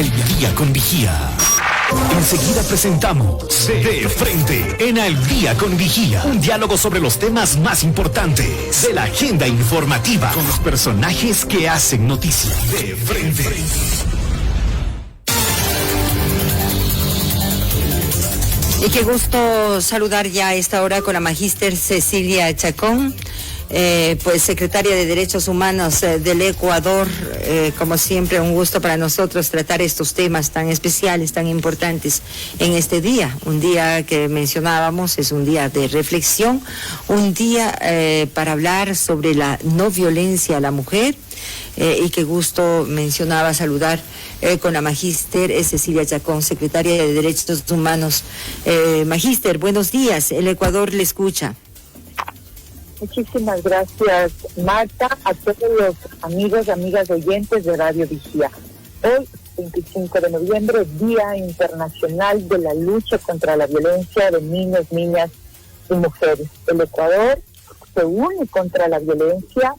Al Día con Vigía. Enseguida presentamos De Frente en Al Día con Vigía, un diálogo sobre los temas más importantes de la agenda informativa con los personajes que hacen noticia. De Frente. Y qué gusto saludar ya a esta hora con la magíster Cecilia Chacón, pues secretaria de Derechos Humanos del Ecuador. Como siempre, un gusto para nosotros tratar estos temas tan especiales, tan importantes en este día. Un día que mencionábamos, es un día de reflexión, un día para hablar sobre la no violencia a la mujer. Y qué gusto mencionaba saludar con la magíster Cecilia Chacón, secretaria de Derechos Humanos. Magíster, buenos días, el Ecuador le escucha. Muchísimas gracias, Marta, a todos los amigos y amigas oyentes de Radio Vigía. Hoy, 25 de noviembre, Día Internacional de la Lucha contra la Violencia de Niños, Niñas y Mujeres. El Ecuador se une contra la violencia,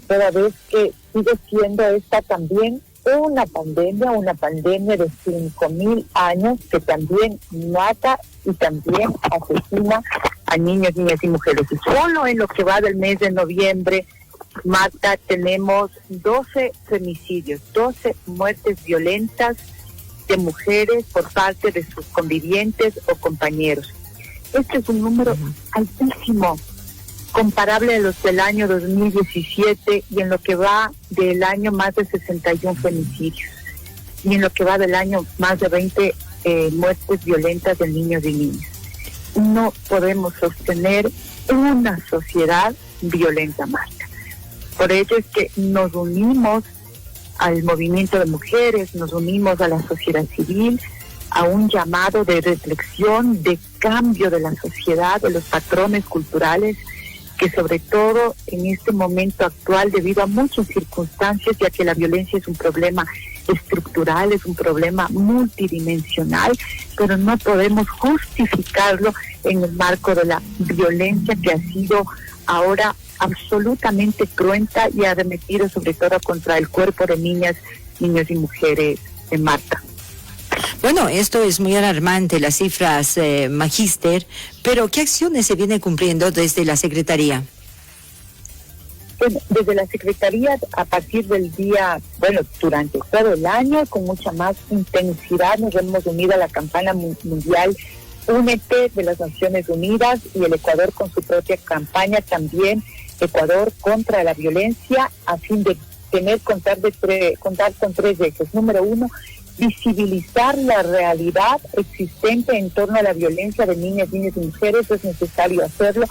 toda vez que sigue siendo esta también una pandemia de 5.000 años que también mata y también asesina a niños, niñas y mujeres. Y solo en lo que va del mes de noviembre, Marta, tenemos 12 femicidios, 12 muertes violentas de mujeres por parte de sus convivientes o compañeros. Este es un número altísimo, comparable a los del año 2017, y en lo que va del año más de 61 femicidios, y en lo que va del año más de 20 muertes violentas de niños y niñas. No podemos sostener una sociedad violenta, Marta. Por ello es que nos unimos al movimiento de mujeres, nos unimos a la sociedad civil, a un llamado de reflexión, de cambio de la sociedad, de los patrones culturales, que sobre todo en este momento actual, debido a muchas circunstancias, ya que la violencia es un problema estructural, es un problema multidimensional, pero no podemos justificarlo en el marco de la violencia que ha sido ahora absolutamente cruenta y ha arremetido sobre todo contra el cuerpo de niñas, niños y mujeres de Marta. Bueno, esto es muy alarmante, las cifras, magíster, pero ¿qué acciones se vienen cumpliendo desde la Secretaría? Bueno, desde la Secretaría, a partir del día, durante todo el año, con mucha más intensidad, nos hemos unido a la campaña mundial Únete de las Naciones Unidas, y el Ecuador con su propia campaña también, Ecuador contra la violencia, a fin de contar con tres ejes. Número uno, visibilizar la realidad existente en torno a la violencia de niñas, niños y mujeres. Es necesario hacerlo.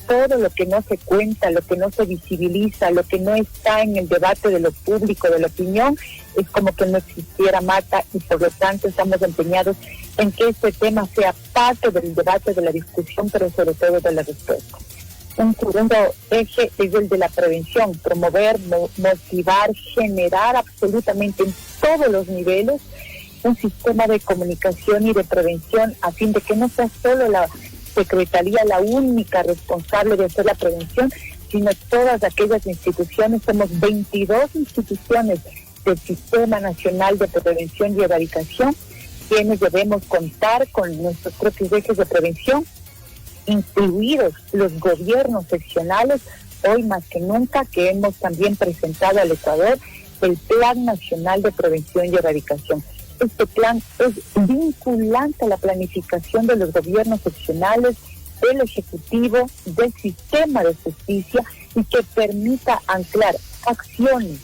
Todo lo que no se cuenta, lo que no se visibiliza, lo que no está en el debate de lo público, de la opinión, es como que no existiera, Marta, y por lo tanto estamos empeñados en que este tema sea parte del debate, de la discusión, pero sobre todo de la respuesta. Un segundo eje es el de la prevención, promover, motivar, generar absolutamente en todos los niveles un sistema de comunicación y de prevención, a fin de que no sea solo la Secretaría la única responsable de hacer la prevención, sino todas aquellas instituciones. Somos 22 instituciones del Sistema Nacional de Prevención y Erradicación, quienes debemos contar con nuestros propios ejes de prevención, incluidos los gobiernos seccionales, hoy más que nunca, que hemos también presentado al Ecuador el Plan Nacional de Prevención y Erradicación. Este plan es vinculante a la planificación de los gobiernos seccionales, del Ejecutivo, del sistema de justicia, y que permita anclar acciones,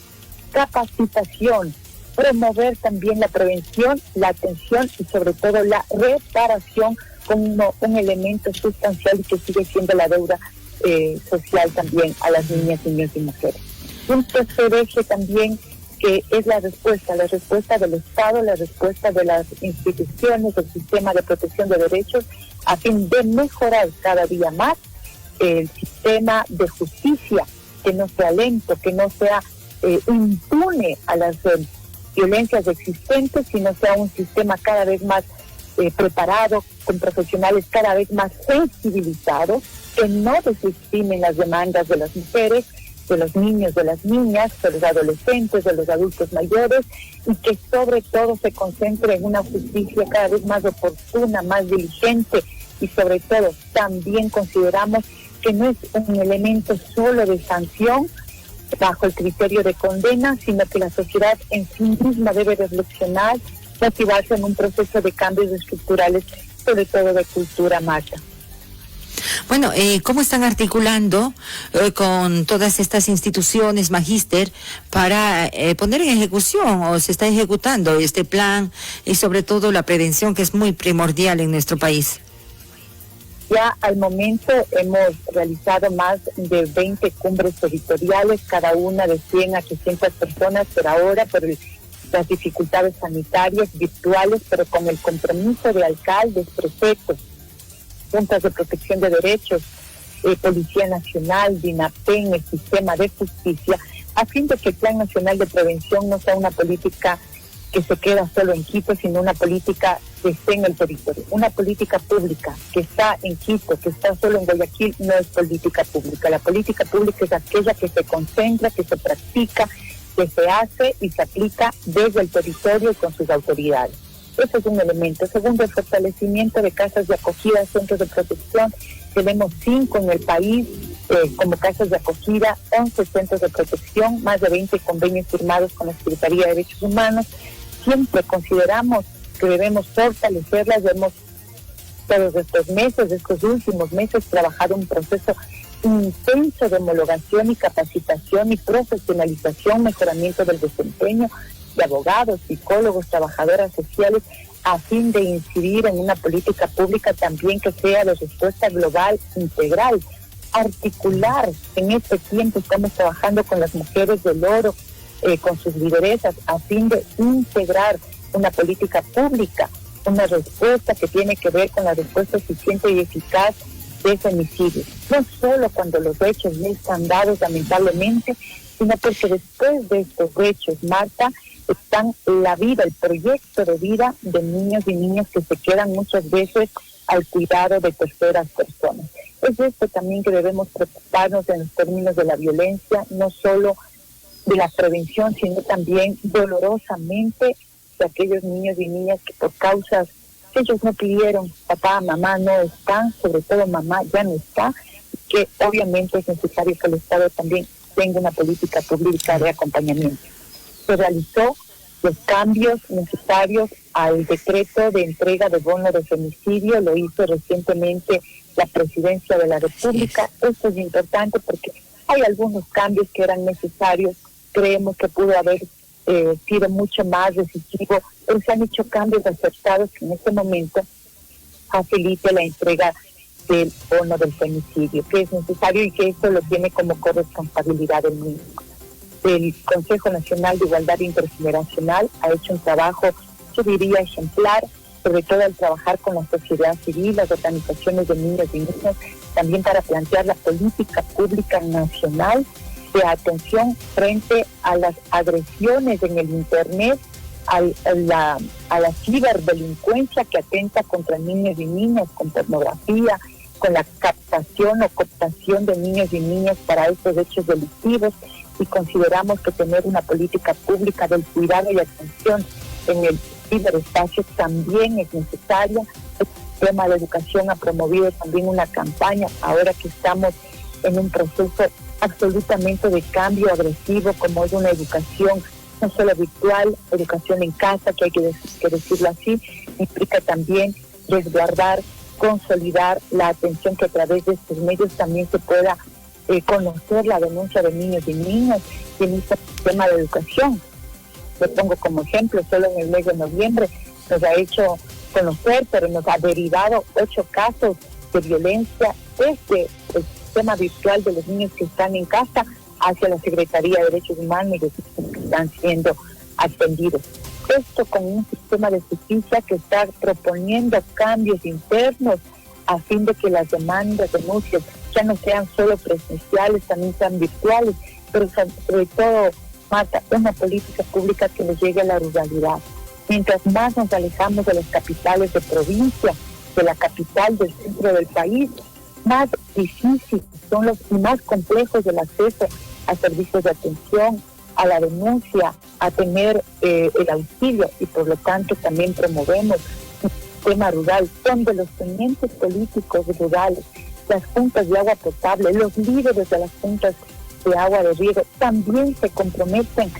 capacitación, promover también la prevención, la atención y sobre todo la reparación como un elemento sustancial y que sigue siendo la deuda social también a las niñas, niños y mujeres. Un tercer eje también, que es la respuesta del Estado, la respuesta de las instituciones, del sistema de protección de derechos, a fin de mejorar cada día más el sistema de justicia, que no sea lento, que no sea impune a las violencias existentes, sino sea un sistema cada vez más preparado, con profesionales cada vez más sensibilizados, que no desestimen las demandas de las mujeres, de los niños, de las niñas, de los adolescentes, de los adultos mayores, y que sobre todo se concentre en una justicia cada vez más oportuna, más diligente, y sobre todo también consideramos que no es un elemento solo de sanción bajo el criterio de condena, sino que la sociedad en sí misma debe reflexionar, motivarse en un proceso de cambios estructurales, sobre todo de cultura, Marta. Bueno, ¿cómo están articulando con todas estas instituciones, Magíster, para poner en ejecución o se está ejecutando este plan y sobre todo la prevención, que es muy primordial en nuestro país? Ya al momento hemos realizado más de 20 cumbres territoriales, cada una de 100 a 800 personas por ahora, por las dificultades sanitarias, virtuales, pero con el compromiso de alcaldes, prefectos, juntas de protección de derechos, Policía Nacional, DINAPEN, el sistema de justicia, a fin de que el Plan Nacional de Prevención no sea una política que se queda solo en Quito, sino una política que esté en el territorio. Una política pública que está en Quito, que está solo en Guayaquil, no es política pública. La política pública es aquella que se concentra, que se practica, que se hace y se aplica desde el territorio y con sus autoridades. Ese es un elemento. Segundo, el fortalecimiento de casas de acogida, centros de protección. Tenemos 5 en el país como casas de acogida, 11 centros de protección, más de 20 convenios firmados con la Secretaría de Derechos Humanos. Siempre consideramos que debemos fortalecerlas. Hemos todos estos últimos meses, trabajado un proceso intenso de homologación y capacitación y profesionalización, mejoramiento del desempeño de abogados, psicólogos, trabajadoras sociales, a fin de incidir en una política pública también que sea de respuesta global, integral, articular. En este tiempo estamos trabajando con las mujeres del oro, con sus lideresas, a fin de integrar una política pública, una respuesta que tiene que ver con la respuesta eficiente y eficaz de femicidios. No solo cuando los hechos no están dados, lamentablemente, sino porque después de estos hechos, Marta, están la vida, el proyecto de vida de niños y niñas que se quedan muchas veces al cuidado de terceras personas. Es esto también que debemos preocuparnos en los términos de la violencia, no solo de la prevención, sino también dolorosamente de aquellos niños y niñas que por causas que ellos no pidieron, papá, mamá no están, sobre todo mamá ya no está, que obviamente es necesario que el Estado también tenga una política pública de acompañamiento. Se realizó los cambios necesarios al decreto de entrega de bono de femicidio, lo hizo recientemente la Presidencia de la República. Esto es importante porque hay algunos cambios que eran necesarios, creemos que pudo haber sido mucho más decisivo, pero se han hecho cambios acertados que en este momento facilite la entrega del bono del femicidio, que es necesario y que esto lo tiene como corresponsabilidad el mismo. El Consejo Nacional de Igualdad Intergeneracional ha hecho un trabajo, yo diría, ejemplar, sobre todo al trabajar con la sociedad civil, las organizaciones de niños y niñas, también para plantear la política pública nacional de atención frente a las agresiones en el Internet, a la ciberdelincuencia que atenta contra niños y niñas con pornografía, con la captación o cooptación de niños y niñas para estos hechos delictivos, y consideramos que tener una política pública del cuidado y atención en el ciberespacio también es necesaria. El sistema de educación ha promovido también una campaña, ahora que estamos en un proceso absolutamente de cambio agresivo, como es una educación no solo virtual, educación en casa, que hay que decirlo así, implica también resguardar, consolidar la atención, que a través de estos medios también se pueda conocer la denuncia de niños y niñas y en este sistema de educación. Lo pongo como ejemplo, solo en el mes de noviembre nos ha hecho conocer, pero nos ha derivado 8 casos de violencia desde el sistema virtual de los niños que están en casa hacia la Secretaría de Derechos Humanos y los que están siendo atendidos. Esto con un sistema de justicia que está proponiendo cambios internos a fin de que las demandas, denuncias ya no sean solo presenciales, también sean virtuales, pero sobre todo, Marta, una política pública que les llegue a la ruralidad. Mientras más nos alejamos de las capitales de provincia, de la capital del centro del país, más difíciles son los y más complejos el acceso a servicios de atención, a la denuncia, a tener el auxilio, y por lo tanto también promovemos un sistema rural donde los tenientes políticos rurales, las juntas de agua potable, los líderes de las juntas de agua de riego también se comprometen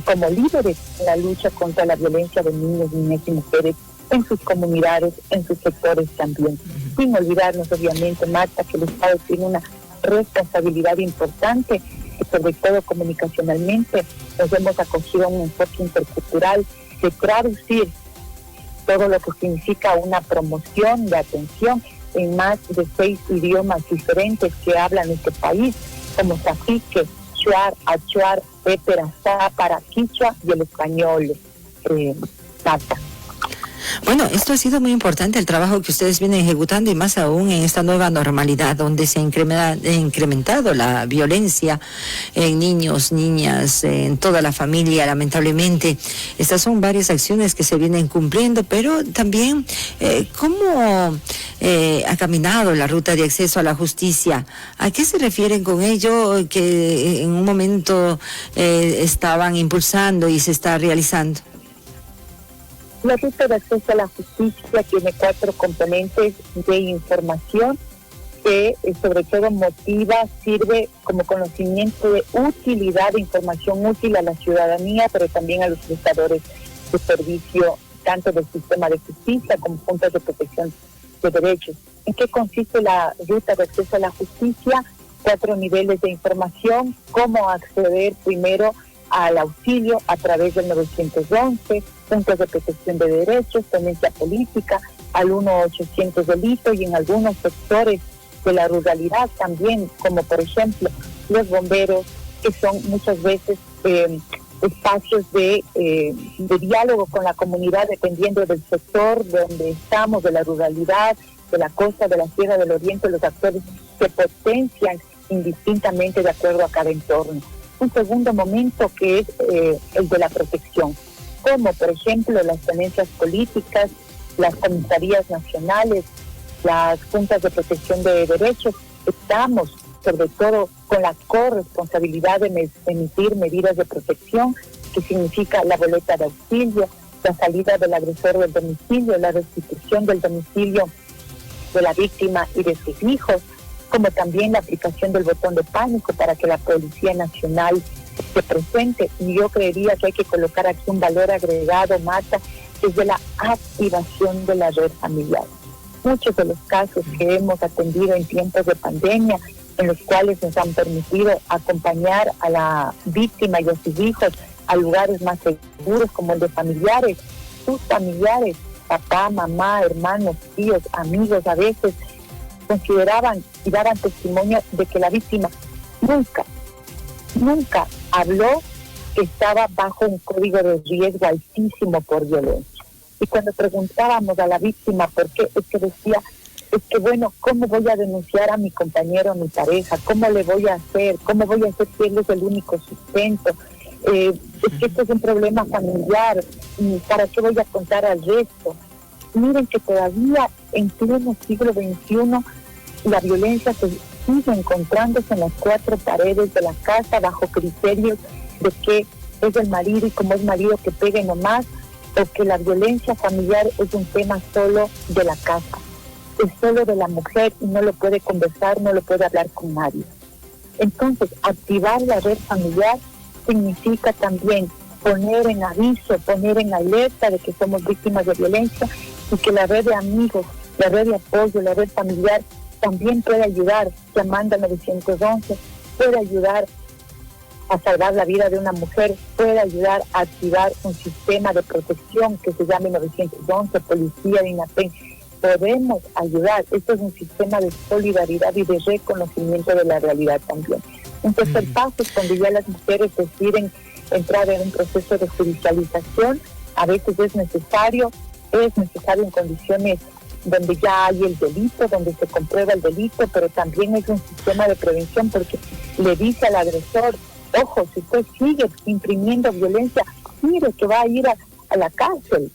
como líderes en la lucha contra la violencia de niños, niñas y mujeres en sus comunidades, en sus sectores también. Sin olvidarnos, obviamente, Marta, que el Estado tiene una responsabilidad importante, y sobre todo comunicacionalmente nos hemos acogido a un enfoque intercultural de traducir todo lo que significa una promoción de atención en más de 6 idiomas diferentes que hablan este país, como Zapique, Shuar, Achuar, Épera, Zápara, Quichua y el español, Marta. Bueno, esto ha sido muy importante, el trabajo que ustedes vienen ejecutando, y más aún en esta nueva normalidad donde se ha incrementado la violencia en niños, niñas, en toda la familia, lamentablemente. Estas son varias acciones que se vienen cumpliendo, pero también ¿cómo ha caminado la ruta de acceso a la justicia? ¿A qué se refieren con ello que en un momento estaban impulsando y se está realizando? La ruta de acceso a la justicia tiene 4 componentes de información que sobre todo motiva, sirve como conocimiento de utilidad, de información útil a la ciudadanía, pero también a los prestadores de servicio, tanto del sistema de justicia como juntas de protección de derechos. ¿En qué consiste la ruta de acceso a la justicia? 4 niveles de información: cómo acceder primero al auxilio a través del 911, juntas de protección de derechos, tenencia política, al 1-800 delito, y en algunos sectores de la ruralidad también, como por ejemplo los bomberos, que son muchas veces espacios de diálogo con la comunidad, dependiendo del sector donde estamos, de la ruralidad, de la costa, de la sierra, del oriente. Los actores se potencian indistintamente de acuerdo a cada entorno. Un segundo momento que es el de la protección, como por ejemplo las tenencias políticas, las comisarías nacionales, las juntas de protección de derechos. Estamos sobre todo con la corresponsabilidad de emitir medidas de protección, que significa la boleta de auxilio, la salida del agresor del domicilio, la restitución del domicilio de la víctima y de sus hijos, como también la aplicación del botón de pánico para que la Policía Nacional esté presente. Y yo creería que hay que colocar aquí un valor agregado, Marta, que es de la activación de la red familiar. Muchos de los casos que hemos atendido en tiempos de pandemia, en los cuales nos han permitido acompañar a la víctima y a sus hijos a lugares más seguros, como el de familiares, sus familiares, papá, mamá, hermanos, tíos, amigos, a veces consideraban y daban testimonio de que la víctima nunca habló que estaba bajo un código de riesgo altísimo por violencia. Y cuando preguntábamos a la víctima por qué, es que decía, es que bueno, ¿cómo voy a denunciar a mi compañero, a mi pareja? ¿Cómo le voy a hacer? ¿Cómo voy a hacer si él es el único sustento? Es que esto es un problema familiar, ¿para qué voy a contar al resto? Miren que todavía en pleno siglo XXI la violencia se sigue encontrándose en las 4 paredes de la casa, bajo criterios de que es el marido, y como es marido que pegue nomás, o que la violencia familiar es un tema solo de la casa, es solo de la mujer y no lo puede conversar, no lo puede hablar con nadie. Entonces, activar la red familiar significa también poner en aviso, poner en alerta de que somos víctimas de violencia, y que la red de amigos, la red de apoyo, la red familiar también puede ayudar, llamando al 911, puede ayudar a salvar la vida de una mujer, puede ayudar a activar un sistema de protección que se llame 911, policía de INAPEN. Podemos ayudar. Esto es un sistema de solidaridad y de reconocimiento de la realidad también. Un tercer paso es cuando ya las mujeres deciden entrar en un proceso de judicialización. A veces es necesario en condiciones donde ya hay el delito, donde se comprueba el delito, pero también es un sistema de prevención, porque le dice al agresor, ojo, si usted sigue imprimiendo violencia, mire que va a ir a la cárcel,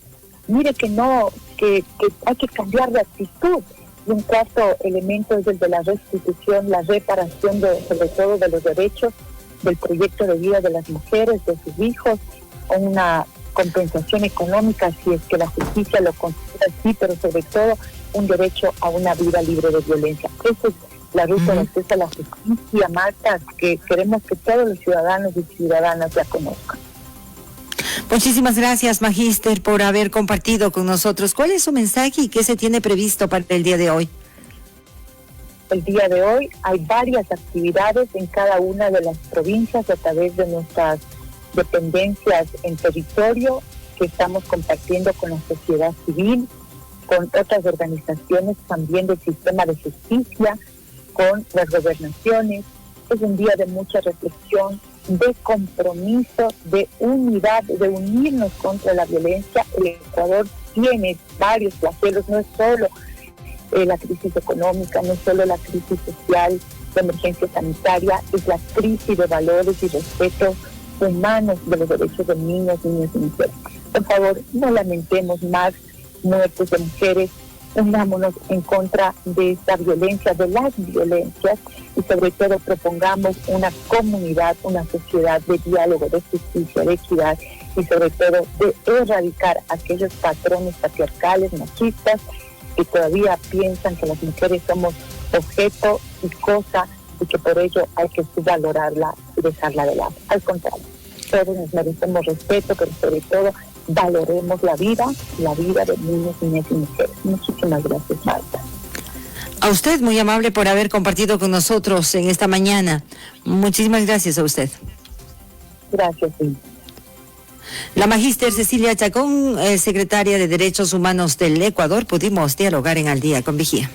mire que no, que hay que cambiar de actitud. Y un cuarto elemento es el de la restitución, la reparación sobre todo de los derechos del proyecto de vida de las mujeres, de sus hijos, con una compensación económica si es que la justicia lo considera así, pero sobre todo un derecho a una vida libre de violencia. Esa es la ruta de acceso a la justicia, Marta, que queremos que todos los ciudadanos y ciudadanas la conozcan. Muchísimas gracias, Magíster, por haber compartido con nosotros. ¿Cuál es su mensaje y qué se tiene previsto para el día de hoy? El día de hoy hay varias actividades en cada una de las provincias a través de nuestras dependencias en territorio que estamos compartiendo con la sociedad civil, con otras organizaciones también del sistema de justicia, con las gobernaciones. Es un día de mucha reflexión, de compromiso, de unidad, de unirnos contra la violencia. El Ecuador tiene varios flagelos, no es solo la crisis económica, no es solo la crisis social, la emergencia sanitaria, es la crisis de valores y respeto humanos de los derechos de niños y mujeres. Por favor, no lamentemos más muertes de mujeres, unámonos en contra de esta violencia, de las violencias, y sobre todo propongamos una comunidad, una sociedad de diálogo, de justicia, de equidad y sobre todo de erradicar aquellos patrones patriarcales, machistas, que todavía piensan que las mujeres somos objeto y cosa y que por ello hay que subvalorarla y dejarla de lado. Al contrario, todos nos merecemos respeto, pero sobre todo valoremos la vida de niños, niñas y mujeres. Muchísimas gracias, Marta. A usted, muy amable por haber compartido con nosotros en esta mañana. Muchísimas gracias a usted. Gracias, sí. La magíster Cecilia Chacón, secretaria de Derechos Humanos del Ecuador, pudimos dialogar en Al Día con Vigía.